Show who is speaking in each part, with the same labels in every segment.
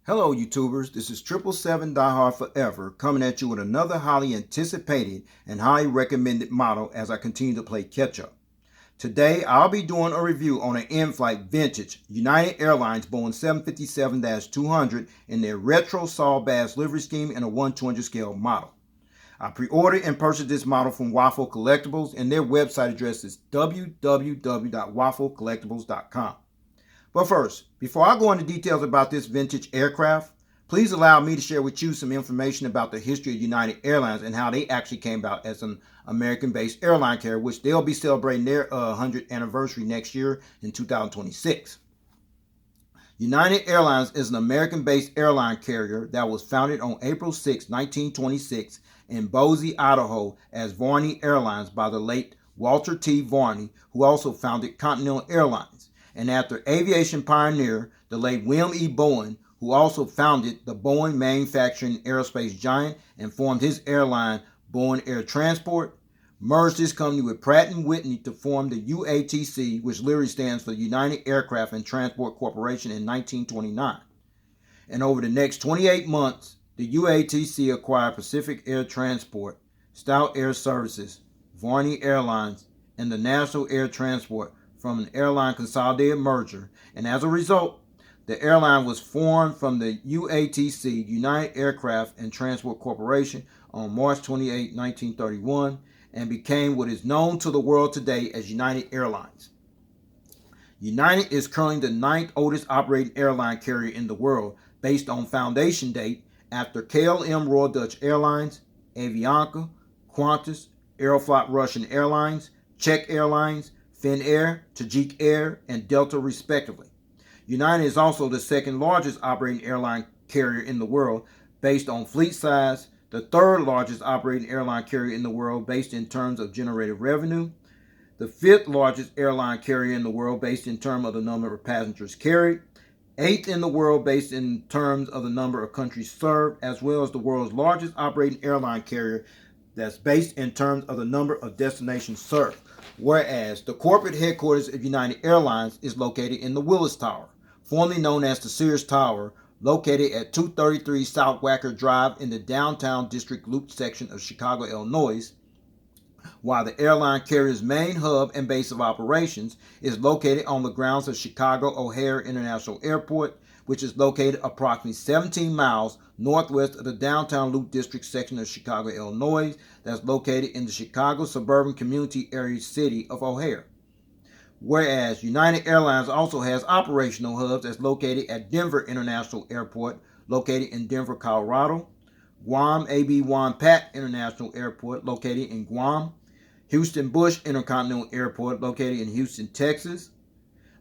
Speaker 1: Hello YouTubers, this is 777 Die Hard Forever coming at you with another highly anticipated and highly recommended model as I continue to play catch up. Today I'll be doing a review on an Inflight vintage United Airlines Boeing 757-200 in their retro Saul badge livery scheme and a 1/200 scale model. I pre-ordered and purchased this model from Waffle Collectibles and their website address is www.wafflecollectibles.com. But first, before I go into details about this vintage aircraft, please allow me to share with you some information about the history of United Airlines and how they actually came about as an American-based airline carrier, which they'll be celebrating their 100th anniversary next year in 2026. United Airlines is an American-based airline carrier that was founded on April 6, 1926 in Boise, Idaho as Varney Airlines by the late Walter T. Varney, who also founded Continental Airlines, and after aviation pioneer, the late William E. Boeing, who also founded the Boeing manufacturing aerospace giant and formed his airline, Boeing Air Transport, merged his company with Pratt & Whitney to form the UATC, which literally stands for United Aircraft and Transport Corporation, in 1929. And over the next 28 months, the UATC acquired Pacific Air Transport, Stout Air Services, Varney Airlines, and the National Air Transport from an airline consolidated merger, and as a result, the airline was formed from the UATC, United Aircraft and Transport Corporation, on March 28, 1931, and became what is known to the world today as United Airlines. United is currently the 9th oldest operating airline carrier in the world, based on foundation date, after KLM Royal Dutch Airlines, Avianca, Qantas, Aeroflot Russian Airlines, Czech Airlines, Finnair, Tajik Air, and Delta respectively. United is also the second largest operating airline carrier in the world based on fleet size, the third largest operating airline carrier in the world based in terms of generated revenue, the fifth largest airline carrier in the world based in terms of the number of passengers carried, eighth in the world based in terms of the number of countries served, as well as the world's largest operating airline carrier that's based in terms of the number of destinations served. Whereas the corporate headquarters of United Airlines is located in the Willis Tower, formerly known as the Sears Tower, located at 233 South Wacker Drive in the Downtown District Loop section of Chicago, Illinois, while the airline carrier's main hub and base of operations is located on the grounds of Chicago O'Hare International Airport, which is located approximately 17 miles northwest of the Downtown Loop District section of Chicago, Illinois, that's located in the Chicago suburban community area city of O'Hare. Whereas United Airlines also has operational hubs that's located at Denver International Airport, located in Denver, Colorado, Guam AB Juan Pat International Airport, located in Guam, Houston Bush Intercontinental Airport, located in Houston, Texas,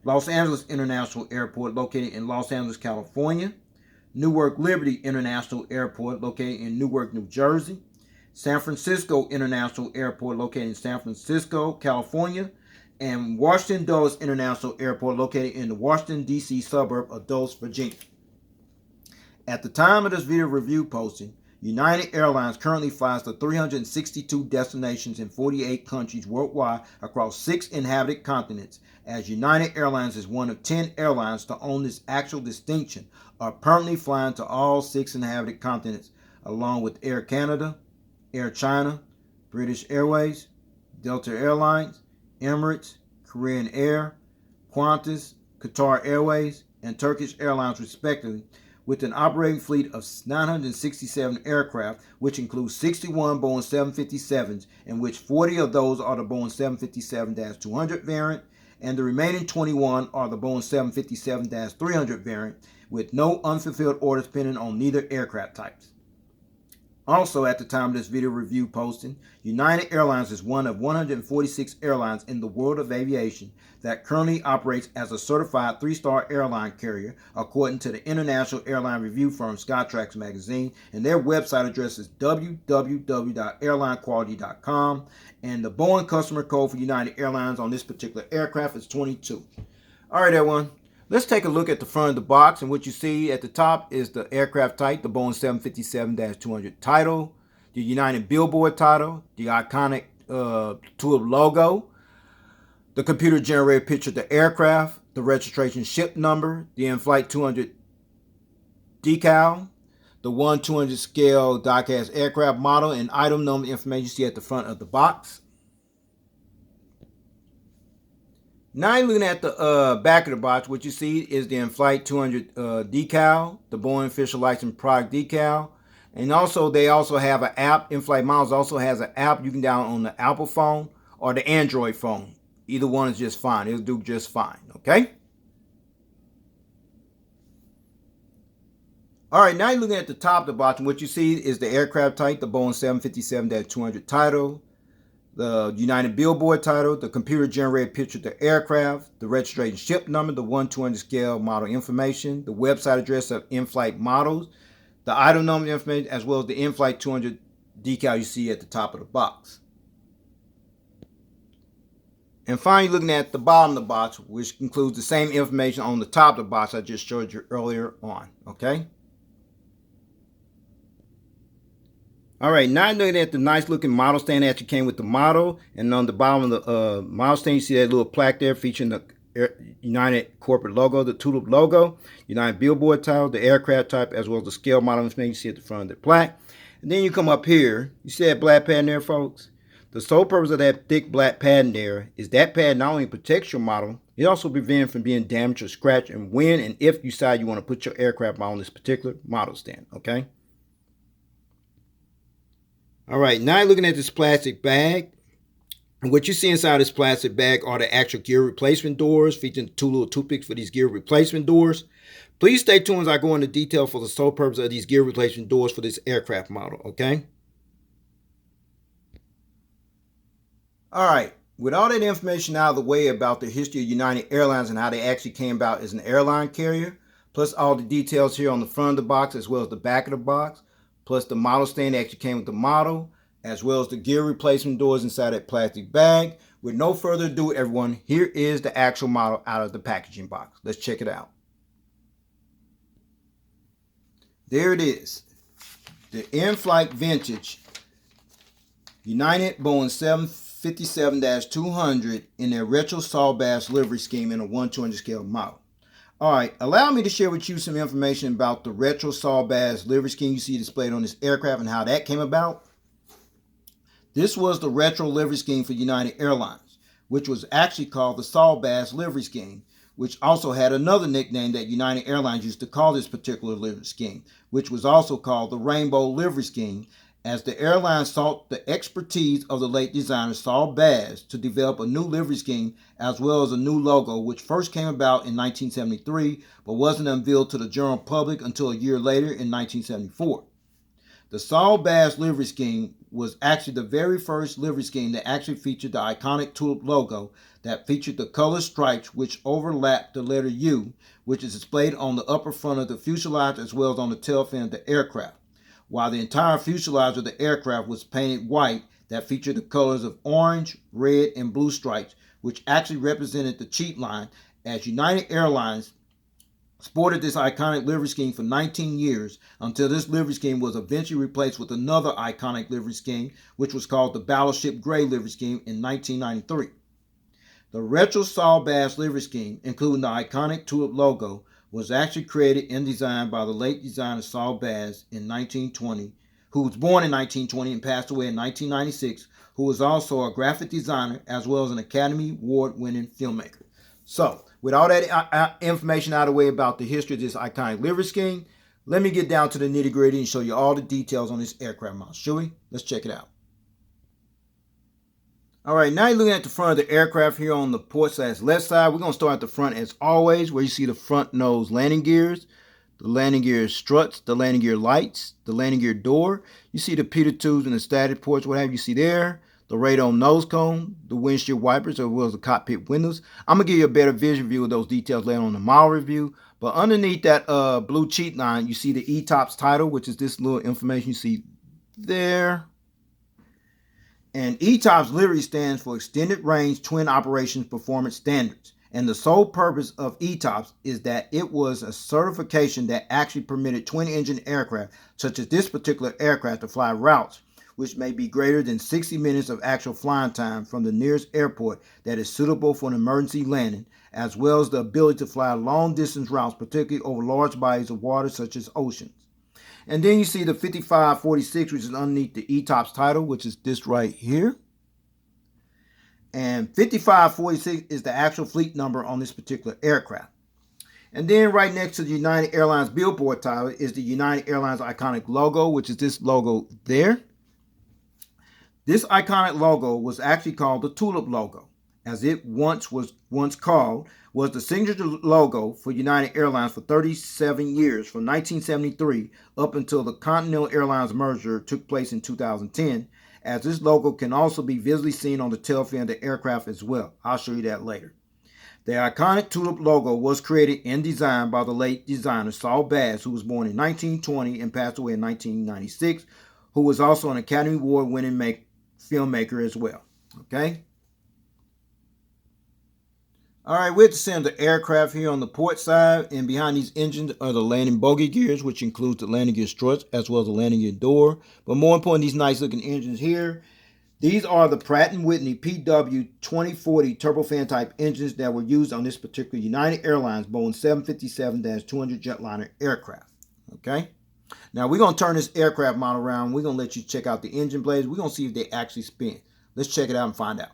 Speaker 1: Los Angeles International Airport, located in Los Angeles, California, Newark Liberty International Airport, located in Newark, New Jersey, San Francisco International Airport, located in San Francisco, California, and Washington Dulles International Airport, located in the Washington, D.C. suburb of Dulles, Virginia. At the time of this video review posting, United Airlines currently flies to 362 destinations in 48 countries worldwide across 6 inhabited continents, as United Airlines is one of 10 airlines to own this actual distinction of permanently flying to all 6 inhabited continents, along with Air Canada, Air China, British Airways, Delta Airlines, Emirates, Korean Air, Qantas, Qatar Airways, and Turkish Airlines respectively, with an operating fleet of 967 aircraft, which includes 61 Boeing 757s, in which 40 of those are the Boeing 757-200 variant, and the remaining 21 are the Boeing 757-300 variant, with no unfulfilled orders pending on neither aircraft types. Also, at the time of this video review posting, United Airlines is one of 146 airlines in the world of aviation that currently operates as a certified 3-star airline carrier, according to the international airline review firm Skytrax magazine, and their website address is www.airlinequality.com, and the Boeing customer code for United Airlines on this particular aircraft is 22. All right, everyone. Let's take a look at the front of the box, and what you see at the top is the aircraft type, the Boeing 757-200 title, the United Billboard title, the iconic Tulip logo, the computer-generated picture of the aircraft, the registration ship number, the Inflight 200 decal, the 1/200 scale die-cast aircraft model, and item number information you see at the front of the box. Now you're looking at the back of the box. What you see is the Inflight 200 decal, the Boeing official licensed product decal, and also they also have an app. Inflight Models also has an app you can download on the Apple phone or the Android phone. Either one is just fine. It'll do just fine. Okay. All right, now you're looking at the top of the box, and what you see is the aircraft type, the Boeing 757-200 title, the United Billboard title, the computer-generated picture of the aircraft, the registration ship number, the 1/200 scale model information, the website address of Inflight Models, the item number information, as well as the Inflight 200 decal you see at the top of the box. And finally, looking at the bottom of the box, which includes the same information on the top of the box I just showed you earlier on. Okay. All right, now looking at the nice looking model stand that actually came with the model, and on the bottom of the model stand you see that little plaque there featuring the United corporate logo, the Tulip logo, United Billboard title, the aircraft type, as well as the scale model information you see at the front of the plaque. And then you come up here, you see that black padding there, folks? The sole purpose of that thick black padding there is that pad not only protects your model, it also prevents from being damaged or scratched, and when and if you decide you want to put your aircraft on this particular model stand. Okay. All right, now you're looking at this plastic bag. And what you see inside this plastic bag are the actual gear replacement doors, featuring two little toothpicks for these gear replacement doors. Please stay tuned as I go into detail for the sole purpose of these gear replacement doors for this aircraft model, okay? All right, with all that information out of the way about the history of United Airlines and how they actually came about as an airline carrier, plus all the details here on the front of the box as well as the back of the box, plus the model stand that actually came with the model, as well as the gear replacement doors inside that plastic bag. With no further ado, everyone, here is the actual model out of the packaging box. Let's check it out. There it is. The Inflight Vintage United Boeing 757-200 in their retro Saul bass livery scheme in a 1/200 scale model. All right, allow me to share with you some information about the retro Saul bass livery scheme you see displayed on this aircraft and how that came about. This was the retro livery scheme for United Airlines, which was actually called the Saul bass livery scheme, which also had another nickname that United Airlines used to call this particular livery scheme, which was also called the Rainbow Livery Scheme, as the airline sought the expertise of the late designer Saul Bass to develop a new livery scheme as well as a new logo, which first came about in 1973 but wasn't unveiled to the general public until a year later in 1974. The Saul Bass livery scheme was actually the very first livery scheme that actually featured the iconic Tulip logo that featured the color stripes which overlapped the letter U, which is displayed on the upper front of the fuselage as well as on the tailfin of the aircraft, while the entire fuselage of the aircraft was painted white that featured the colors of orange, red, and blue stripes, which actually represented the Cheatline, as United Airlines sported this iconic livery scheme for 19 years until this livery scheme was eventually replaced with another iconic livery scheme, which was called the Battleship Gray livery scheme in 1993. The retro Saul Bass livery scheme, including the iconic Tulip logo, was actually created and designed by the late designer Saul Bass in 1920, who was born in 1920 and passed away in 1996, who was also a graphic designer as well as an Academy Award-winning filmmaker. So, with all that information out of the way about the history of this iconic livery scheme, let me get down to the nitty-gritty and show you all the details on this aircraft model. Shall we? Let's check it out. All right, now you're looking at the front of the aircraft here on the port/left side. We're going to start at the front as always, where you see the front nose landing gears, the landing gear struts, the landing gear lights, the landing gear door. You see the pitot tubes and the static ports, what have you see there, the radome nose cone, the windshield wipers, as well as the cockpit windows. I'm going to give you a better vision view of those details later on the model review. But underneath that blue cheat line, you see the ETOPS title, which is this little information you see there. And ETOPS literally stands for Extended Range Twin Operations Performance Standards. And the sole purpose of ETOPS is that it was a certification that actually permitted twin-engine aircraft, such as this particular aircraft, to fly routes which may be greater than 60 minutes of actual flying time from the nearest airport that is suitable for an emergency landing, as well as the ability to fly long distance routes, particularly over large bodies of water such as oceans. And then you see the 5546, which is underneath the ETOPS title, which is this right here. And 5546 is the actual fleet number on this particular aircraft. And then right next to the United Airlines billboard title is the United Airlines iconic logo, which is this logo there. This iconic logo was actually called the Tulip logo, as it was called, was the signature logo for United Airlines for 37 years, from 1973 up until the Continental Airlines merger took place in 2010, as this logo can also be visually seen on the tailfin of the aircraft as well. I'll show you that later. The iconic Tulip logo was created and designed by the late designer Saul, who was born in 1920 and passed away in 1996, who was also an Academy Award-winning filmmaker as well. Okay? All right, we're at the center of the aircraft here on the port side, and behind these engines are the landing bogey gears, which includes the landing gear struts as well as the landing gear door. But more important, these nice-looking engines here. These are the Pratt & Whitney PW2040 turbofan type engines that were used on this particular United Airlines Boeing 757-200 Jetliner aircraft. Okay? Now, we're going to turn this aircraft model around. We're going to let you check out the engine blades. We're going to see if they actually spin. Let's check it out and find out.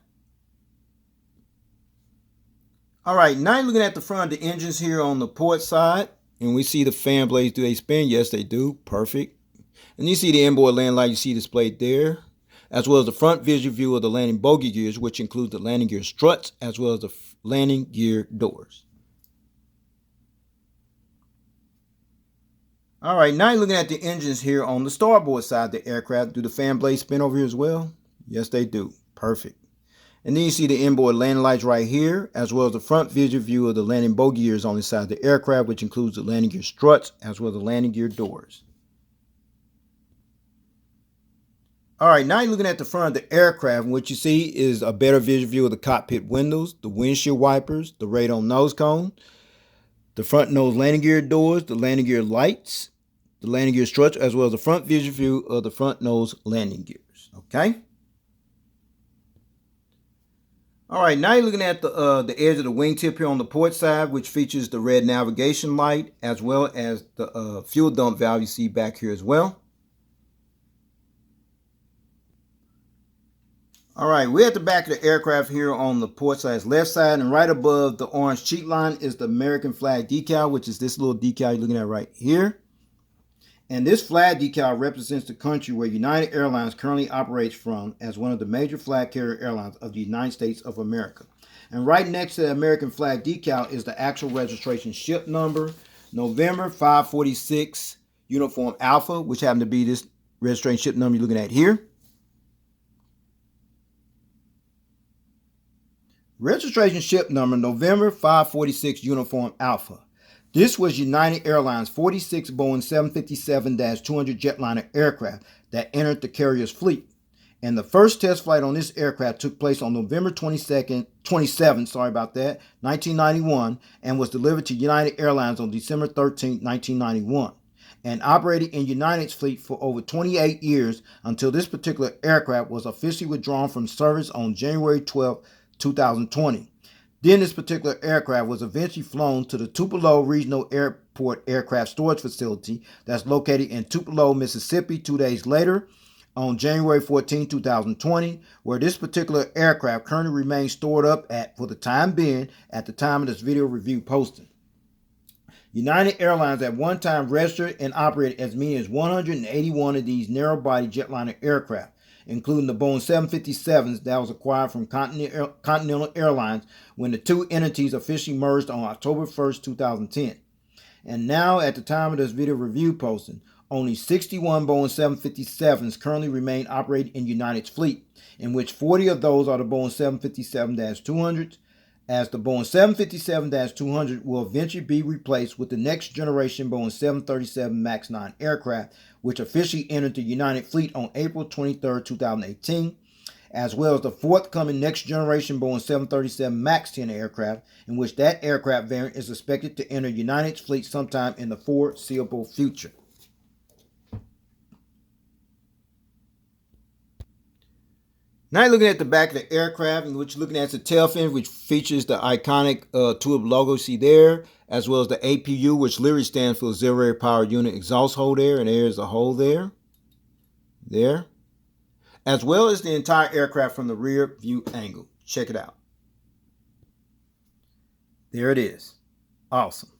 Speaker 1: All right, now you're looking at the front of the engines here on the port side. And we see the fan blades. Do they spin? Yes, they do. Perfect. And you see the inboard landing light you see displayed there, as well as the front visual view of the landing bogey gears, which includes the landing gear struts, as well as the landing gear doors. All right, now you're looking at the engines here on the starboard side of the aircraft. Do the fan blades spin over here as well? Yes, they do. Perfect. And then you see the inboard landing lights right here, as well as the front visual view of the landing bogey gears on the side of the aircraft, which includes the landing gear struts, as well as the landing gear doors. All right, now you're looking at the front of the aircraft, and what you see is a better visual view of the cockpit windows, the windshield wipers, the radome nose cone, the front nose landing gear doors, the landing gear lights, the landing gear struts, as well as the front visual view of the front nose landing gears. Okay? All right, now you're looking at the edge of the wingtip here on the port side, which features the red navigation light, as well as the fuel dump valve you see back here as well. All right, we're at the back of the aircraft here on the port side's left side, and right above the orange Cheatline is the American flag decal, which is this little decal you're looking at right here. And this flag decal represents the country where United Airlines currently operates from as one of the major flag carrier airlines of the United States of America. And right next to the American flag decal is the actual registration ship number, November 546 Uniform Alpha, which happened to be this registration ship number you're looking at here. Registration ship number November 546 Uniform Alpha. This was United Airlines 46 Boeing 757-200 Jetliner aircraft that entered the carrier's fleet. And the first test flight on this aircraft took place on November 27, 1991, and was delivered to United Airlines on December 13, 1991, and operated in United's fleet for over 28 years until this particular aircraft was officially withdrawn from service on January 12, 2020. Then this particular aircraft was eventually flown to the Tupelo Regional Airport Aircraft Storage Facility that's located in Tupelo, Mississippi 2 days later on January 14, 2020, where this particular aircraft currently remains stored up at, for the time being, at the time of this video review posting. United Airlines at one time registered and operated as many as 181 of these narrow-body jetliner aircraft, including the Boeing 757s that was acquired from Continental Airlines when the two entities officially merged on October 1st, 2010. And now, at the time of this video review posting, only 61 Boeing 757s currently remain operating in United's fleet, in which 40 of those are the Boeing 757-200s, as the Boeing 757-200 will eventually be replaced with the next generation Boeing 737 MAX 9 aircraft, which officially entered the United fleet on April 23, 2018, as well as the forthcoming next generation Boeing 737 MAX 10 aircraft, in which that aircraft variant is expected to enter United's fleet sometime in the foreseeable future. Now you're looking at the back of the aircraft, and what you're looking at is the tailfin, which features the iconic Tulip logo you see there, as well as the APU, which literally stands for Auxiliary Power Unit Exhaust Hole there, and there's a hole there, as well as the entire aircraft from the rear view angle. Check it out. There it is. Awesome.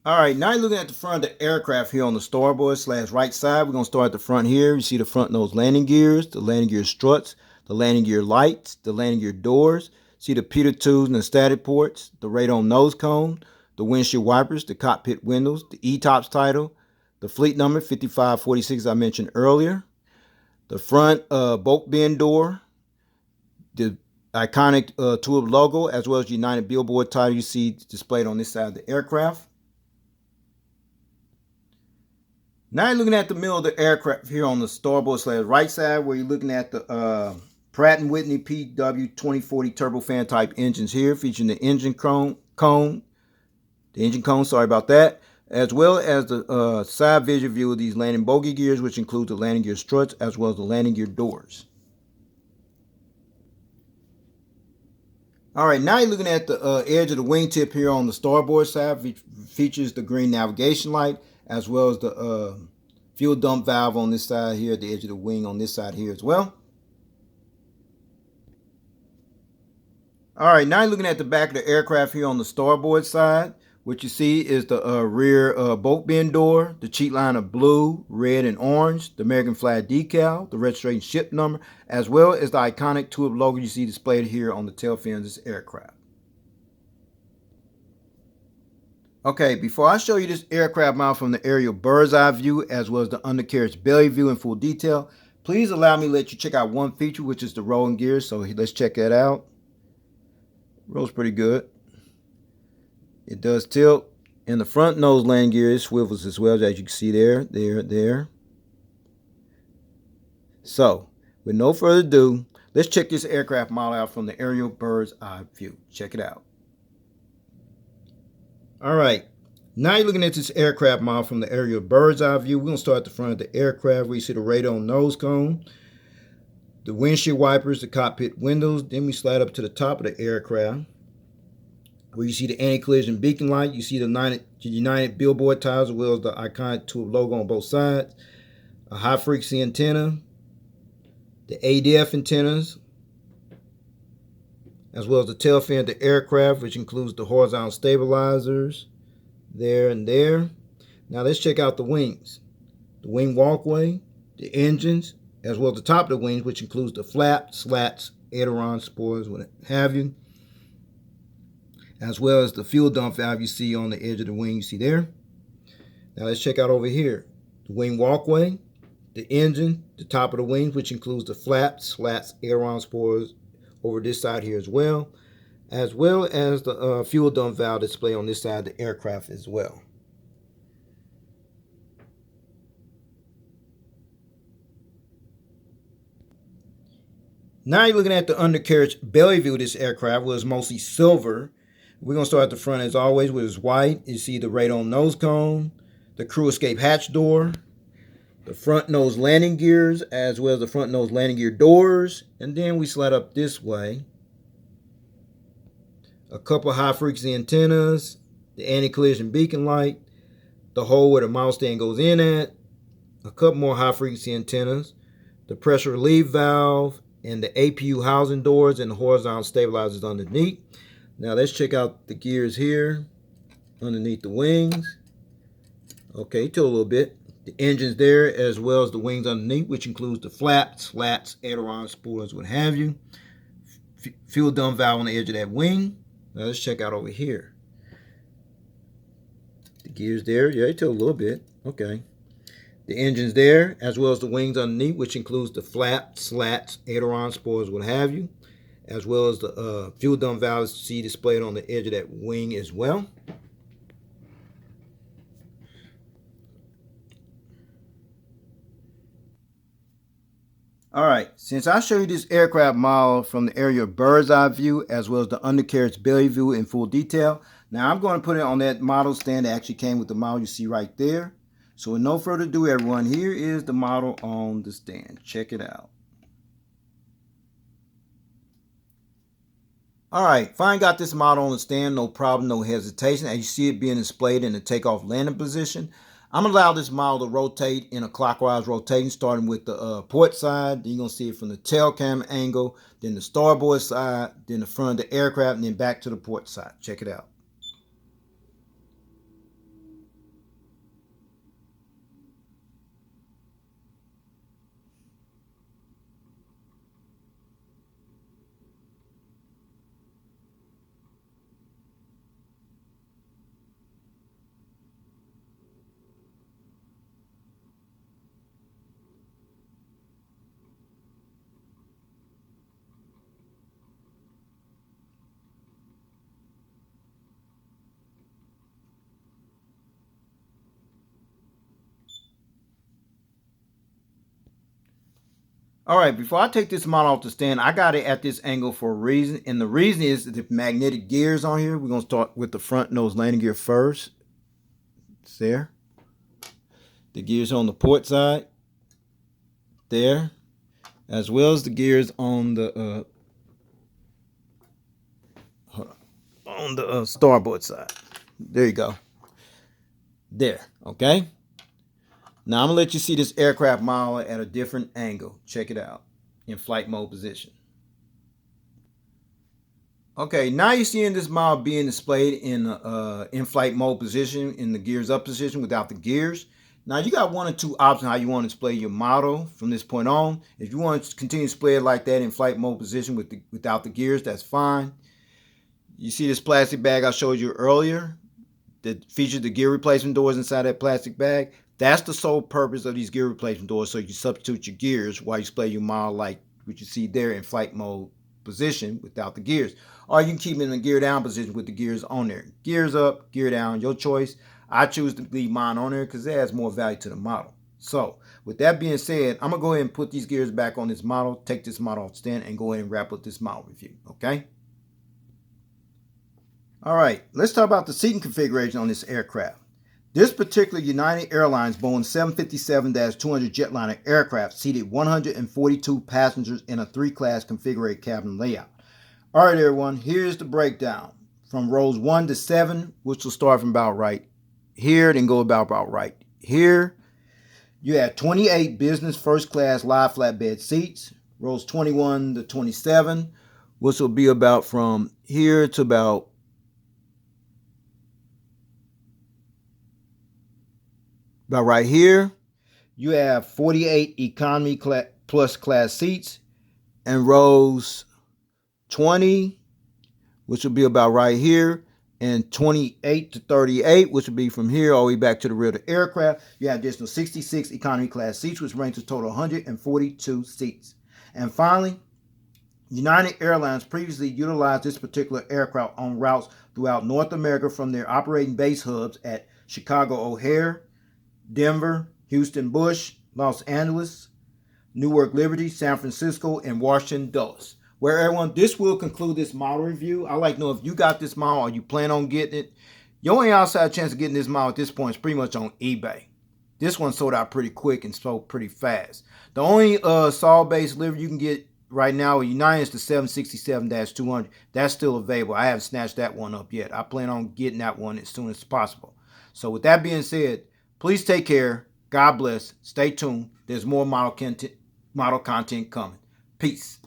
Speaker 1: All right, now you're looking at the front of the aircraft here on the starboard / right side. We're going to start at the front here. You see the front nose landing gears, the landing gear struts, the landing gear lights, the landing gear doors. See the pitot tubes and the static ports, the radome nose cone, the windshield wipers, the cockpit windows, the ETOPS title, the fleet number 5546 I mentioned earlier, the front bulk bin door, the iconic Tulip logo, as well as United billboard title you see displayed on this side of the aircraft. Now you're looking at the middle of the aircraft here on the starboard / right side, where you're looking at the Pratt & Whitney PW2040 turbofan type engines here, featuring the engine cone, sorry about that, as well as the side visual view of these landing bogey gears, which include the landing gear struts as well as the landing gear doors. All right, now you're looking at the edge of the wingtip here on the starboard side, which features the green navigation light, as well as the fuel dump valve on this side here at the edge of the wing on this side here as well. All right, now you're looking at the back of the aircraft here on the starboard side. What you see is the rear bulk bin door, the Cheatline of blue, red, and orange, the American flag decal, the registration ship number, as well as the iconic Tulip logo you see displayed here on the tail fin of this aircraft. Okay, before I show you this aircraft model from the aerial bird's eye view, as well as the undercarriage belly view in full detail, please allow me to let you check out one feature, which is the rolling gears. So let's check that out. Rolls pretty good. It does tilt. And the front nose landing gear swivels as well, as you can see there. So, with no further ado, let's check this aircraft model out from the aerial bird's eye view. Check it out. All right, now you're looking at this aircraft model from the aerial bird's eye view. We're going to start at the front of the aircraft where you see the radome nose cone, the windshield wipers, the cockpit windows. Then we slide up to the top of the aircraft where you see the anti-collision beacon light. You see the United billboard tiles, as well as the iconic Tulip logo on both sides, a high-frequency antenna, the ADF antennas, as well as the tail fin of the aircraft, which includes the horizontal stabilizers there and there. Now let's check out the wings, the wing walkway, the engines, as well as the top of the wings, which includes the flaps, slats, ailerons, spoilers, what have you, as well as the fuel dump valve you see on the edge of the wing you see there. Now let's check out over here, the wing walkway, the engine, the top of the wings, which includes the flaps, slats, ailerons, spoilers, over this side here as well as the fuel dump valve display on this side of the aircraft as well. Now you're looking at the undercarriage belly view of this aircraft, where it's mostly silver. We're going to start at the front as always, where it's white. You see the radome nose cone, the crew escape hatch door, the front nose landing gears, as well as the front nose landing gear doors. And then we slide up this way. A couple high frequency antennas, the anti-collision beacon light, the hole where the mouse stand goes in at, a couple more high frequency antennas, the pressure relief valve, and the APU housing doors and the horizontal stabilizers underneath. Now let's check out the gears here underneath the wings. Okay, tilt a little bit. The engine's there, as well as the wings underneath, which includes the flaps, slats, ailerons, spoilers, what have you. Fuel dump valve on the edge of that wing. Now let's check out over here. The gears there, yeah, tilt a little bit. Okay. The engine's there, as well as the wings underneath, which includes the flaps, slats, ailerons, spoilers, what have you, as well as the fuel dump valves you see displayed on the edge of that wing as well. All right, since I showed you this aircraft model from the aerial bird's eye view, as well as the undercarriage belly view in full detail, now I'm going to put it on that model stand that actually came with the model you see right there. So with no further ado, everyone, here is the model on the stand. Check it out. All right, finally got this model on the stand, no problem, no hesitation. As you see it being displayed in the takeoff landing position, I'm gonna allow this model to rotate in a clockwise rotation, starting with the port side. Then you're gonna see it from the tail cam angle, then the starboard side, then the front of the aircraft, and then back to the port side. Check it out. All right, before I take this model off the stand, I got it at this angle for a reason. And the reason is the magnetic gears on here. We're going to start with the front nose landing gear first. It's there. The gears on the port side. There. As well as the gears on the starboard side. There you go. There. Okay. Now I'm going to let you see this aircraft model at a different angle. Check it out. In flight mode position. Okay, now you're seeing this model being displayed in in-flight mode position, in the gears up position without the gears. Now you got one or two options how you want to display your model from this point on. If you want to continue to display it like that in flight mode position without the gears, that's fine. You see this plastic bag I showed you earlier that features the gear replacement doors inside that plastic bag. That's the sole purpose of these gear replacement doors, so you substitute your gears while you display your model like what you see there in flight mode position without the gears. Or you can keep it in the gear down position with the gears on there. Gears up, gear down, your choice. I choose to leave mine on there because it adds more value to the model. So with that being said, I'm going to go ahead and put these gears back on this model, take this model off the stand, and go ahead and wrap up this model review, okay? All right, let's talk about the seating configuration on this aircraft. This particular United Airlines Boeing 757-200 Jetliner aircraft seated 142 passengers in a 3-class configured cabin layout. All right, everyone, here's the breakdown. From rows 1 to 7, which will start from about right here, then go about right here. You have 28 business first class live flatbed seats. Rows 21 to 27, which will be about from here to about right here. You have 48 economy plus class seats, and rows 20, which will be about right here, and 28 to 38, which will be from here all the way back to the rear of the aircraft. You have additional 66 economy class seats, which brings a total of 142 seats. And finally, United Airlines previously utilized this particular aircraft on routes throughout North America from their operating base hubs at Chicago O'Hare, Denver, Houston Bush, Los Angeles, Newark Liberty, San Francisco, and Washington Dulles. Where everyone, this will conclude this model review. I'd like to know if you got this model or you plan on getting it. Your only outside chance of getting this model at this point is pretty much on eBay. This one sold out pretty quick and sold pretty fast. The only Saul based livery you can get right now with United is the 767-200. That's still available. I haven't snatched that one up yet. I plan on getting that one as soon as possible. So with that being said, please take care. God bless. Stay tuned. There's more model content coming. Peace.